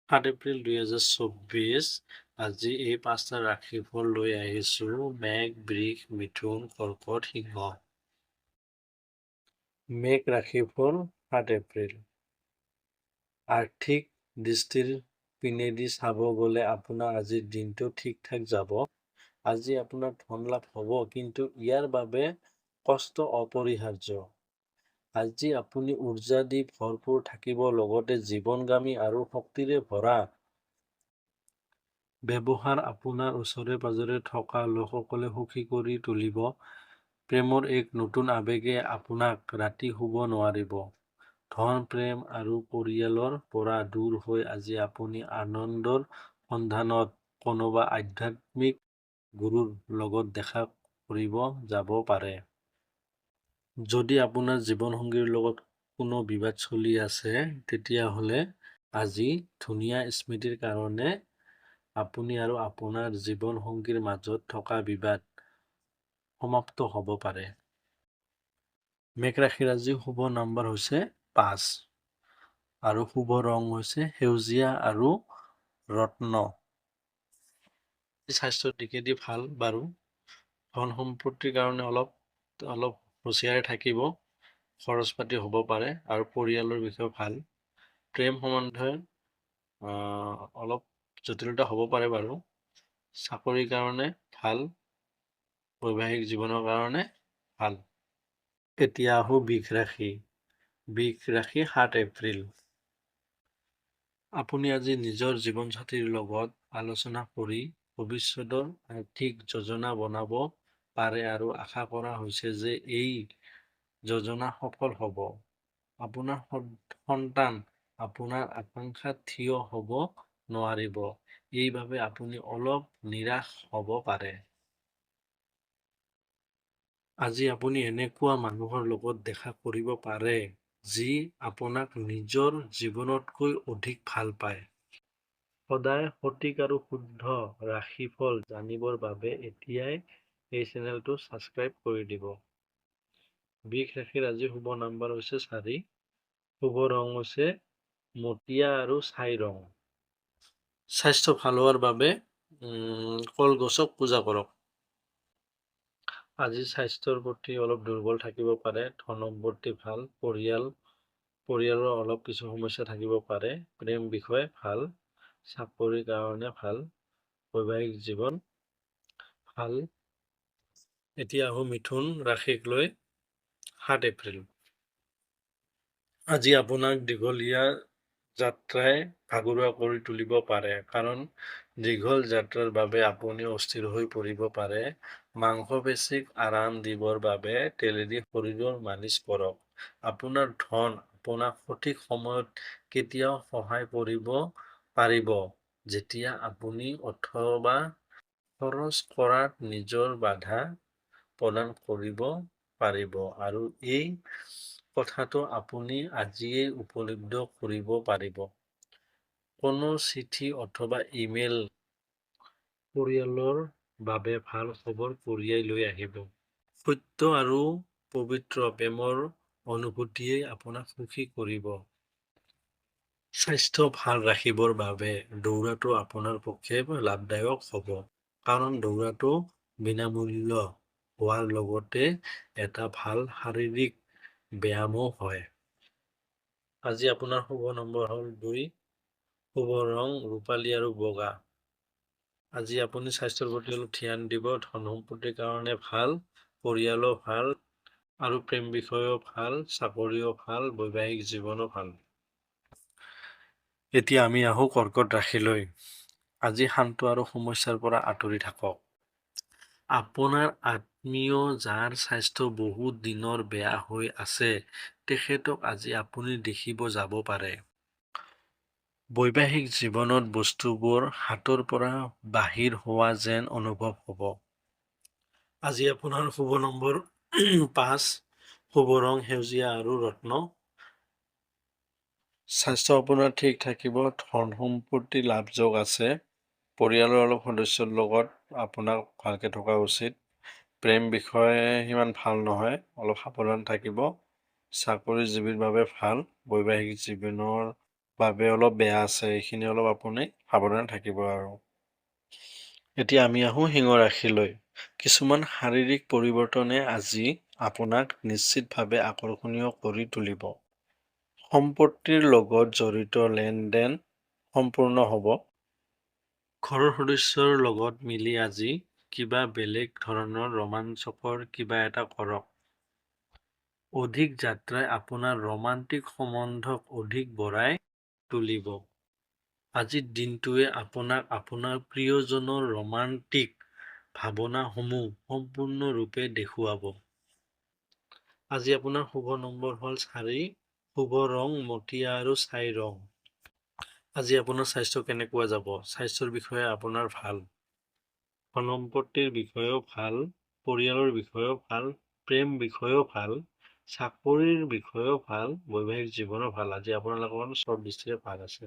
7 এপ্ৰিল 2024 আজি এই 5টা ৰাশিফল লৈ আহিছো মেঘ, বৃষ, মিথুন, কৰ্কট, সিংহ। মেঘ ৰাশিফল 7 এপ্ৰিল। আৰ্থিক দৃষ্টিৰ পিনেদি চাব গ'লে আপোনাৰ আজিৰ দিনটো ঠিক ঠাক যাব। আজি আপোনাৰ ধন লাভ হ'ব, কিন্তু ইয়াৰ বাবে কষ্ট অপৰিহাৰ্য। আজি আপুনি উৰ্জা দি ভৰপূৰ থাকিব, লগতে জীৱনগামী আৰু শক্তিৰে ভৰা। ব্যৱহাৰ আপোনাৰ ওচৰে পাজৰে থকা লোকসকলে সুখী কৰি তুলিব। প্ৰেমৰ এক নতুন আৱেগে আপোনাক ৰাতি শুব নোৱাৰিব। ধন, প্ৰেম আৰু পৰিয়ালৰ পৰা দূৰ হৈ আজি আপুনি আনন্দৰ সন্ধানত কোনোবা আধ্যাত্মিক গুৰুৰ লগত দেখা কৰিব যাব পাৰে। যদি আপোনাৰ জীৱনসংগীৰ লগত কোনো বিবাদ চলি আছে, তেতিয়াহ'লে আজি ধুনীয়া স্মৃতিৰ কাৰণে আপুনি আৰু আপোনাৰ জীৱনসংগীৰ মাজত থকা বিবাদ সমাপ্ত হ'ব পাৰে। মেঘ ৰাশিৰ আজি শুভ নম্বৰ হৈছে 5 আৰু শুভ ৰং হৈছে সেউজীয়া আৰু ৰত্ন। স্বাস্থ্যৰ দিশেদি ভাল বাৰু। ধন সম্পত্তিৰ কাৰণে অলপ হুঁচিয়াৰে থাকিব। খৰচ পাতি হ'ব পাৰে আৰু পৰিয়ালৰ বিষয়ে ভাল। প্ৰেম সম্বন্ধে অলপ জটিলতা হ'ব পাৰে বাৰু। চাকৰিৰ কাৰণে ভাল, বৈবাহিক জীৱনৰ কাৰণে ভাল। এতিয়া আহোঁ বৃষ ৰাশি। বৃষ ৰাশি 7 এপ্ৰিল। আপুনি আজি নিজৰ জীৱনসাথীৰ লগত আলোচনা কৰি ভৱিষ্যতৰ আৰ্থিক যোজনা বনাব পাৰে আৰু আশা কৰা হৈছে যে এই যোজনা সফল হ'ব। আপোনাৰ সন্তান আপোনাৰ আকাংক্ষাত থিয় হ'ব নোৱাৰিব, এইবাবে আপুনি অলপ নিৰাশ হ'ব পাৰে। আজি আপুনি এনেকুৱা মানুহৰ লগত দেখা কৰিব পাৰে যি আপোনাক নিজৰ জীৱনতকৈ অধিক ভাল পায়। সদায় সঠিক আৰু শুদ্ধ ৰাশিফল জানিবৰ বাবে এতিয়াই এই চেনেলটো ছাবস্ক্ৰাইব কৰি দিব। বৃষ ৰাশিৰ আজি শুভ নম্বৰ হৈছে 4। শুভ ৰং হৈছে মটীয়া আৰু ছাই ৰং। স্বাস্থ্য ভাল হোৱাৰ বাবে কলগছক পূজা কৰক। আজি স্বাস্থ্যৰ প্ৰতি অলপ দুৰ্বল থাকিব পাৰে। ধন সম্পত্তি ভাল, পৰিয়ালৰ অলপ কিছু সমস্যা থাকিব পাৰে। প্ৰেম বিষয় ভাল, চাকৰিৰ কাৰণে ভাল, বৈবাহিক জীৱন ভাল। এতিয়া আহোঁ মিথুন ৰাশিক লৈ 7 এপ্ৰিল। আজি আপোনাক দীঘলীয়া যাত্ৰাই ভাগৰুৱা কৰি তুলিব পাৰে, কাৰণ দীঘল যাত্ৰাৰ বাবে আপুনি অস্থিৰ হৈ পৰিব পাৰে। মাংসপেশীক আৰাম দিবৰ বাবে তেলেদি শৰীৰৰ মালিচ কৰক। আপোনাৰ ধন আপোনাক সঠিক সময়ত কেতিয়াও সহায় কৰিব পাৰিব, যেতিয়া আপুনি অথবা খৰচ কৰাত নিজৰ বাধা প্ৰদান কৰিব পাৰিব, আৰু এই কথাটো আপুনি আজিয়েই উপলব্ধি কৰিব পাৰিব। কোনো চিঠি অথবা ইমেইল পৰিয়ালৰ বাবে ভাল খবৰ কঢ়িয়াই লৈ আহিব। সত্য আৰু পবিত্ৰ প্ৰেমৰ অনুভূতিয়ে আপোনাক সুখী কৰিব। স্বাস্থ্য ভাল ৰাখিবৰ বাবে দৌৰাটো আপোনাৰ পক্ষে লাভদায়ক হ'ব, কাৰণ দৌৰাটো বিনামূল্য হোৱাৰ লগতে এটা ভাল শাৰীৰিক ব্যায়ামো হয়। আজি আপোনাৰ শুভ নম্বৰ হ'ল 2। শুভ ৰং ৰূপালী আৰু বগা। আজি আপুনি স্বাস্থ্যৰ প্ৰতি অলপ ধ্যান দিব। ধন সম্পত্তিৰ কাৰণে ভাল, পৰিয়ালো ভাল আৰু প্ৰেম বিষয়েও ভাল, চাকৰিও ভাল, বৈবাহিক জীৱনো ভাল। এতিয়া আমি আহোঁ কৰ্কট ৰাশিলৈ। আজি শান্ত আৰু সমস্যাৰ পৰা আঁতৰি থাকক। আপোনাৰ আত্মীয় যাৰ স্বাস্থ্য বহুত দিনৰ বেয়া হৈ আছে, তেখেতক আজি আপুনি দেখিব যাব পাৰে। বৈবাহিক জীৱনত বস্তুবোৰ হাতৰ পৰা বাহিৰ হোৱা যেন অনুভৱ হ'ব। আজি আপোনাৰ শুভ নম্বৰ 5। শুভ ৰং সেউজীয়া আৰু ৰত্ন। স্বাস্থ্য আপোনাৰ ঠিক থাকিব। ধন সম্পত্তি লাভযোগ আছে। পৰিয়ালৰ অলপ সদস্যৰ লগত আপোনাক ভালকৈ থকা উচিত। প্ৰেম বিষয়ে সিমান ভাল নহয়, অলপ সাৱধান থাকিব। চাকৰিজীৱীৰ বাবে ভাল, বৈবাহিক জীৱনৰ বাবে অলপ বেয়া আছে, এইখিনি অলপ আপুনি সাৱধানে থাকিব আৰু। এতিয়া আমি আহোঁ সিংহ ৰাশিলৈ। কিছুমান শাৰীৰিক পৰিৱৰ্তনে আজি আপোনাক নিশ্চিতভাৱে আকৰ্ষণীয় কৰি তুলিব। সম্পত্তিৰ লগত জড়িত লেনদেন সম্পূৰ্ণ হ'ব। ঘৰৰ সদস্যৰ লগত মিলি আজি কিবা বেলেগ ধৰণৰ ৰোমাঞ্চকৰ কিবা এটা কৰক। অধিক যাত্ৰাই আপোনাৰ ৰোমান্টিক সম্বন্ধক অধিক বঢ়াই তুলিব। আজিৰ দিনটোৱে আপোনাক আপোনাৰ প্ৰিয়জনৰ ৰোমান্টিক ভাৱনাসমূহ সম্পূৰ্ণৰূপে দেখুৱাব। আজি আপোনাৰ শুভ নম্বৰ হ'ল 4, শুভ ৰং মটীয়া আৰু ছাই ৰং। আজি আপোনাৰ স্বাস্থ্য কেনেকুৱা যাব? স্বাস্থ্যৰ বিষয়ে আপোনাৰ ভাল। সম্পত্তিৰ বিষয়েও ভাল, পৰিয়ালৰ বিষয়েও ভাল, প্ৰেম বিষয়েও ভাল, চাকৰিৰ বিষয়েও ভাল, বৈবাহিক জীৱনো ভাল। আজি আপোনালোকৰ চব দৃষ্টিৰে ভাল আছে।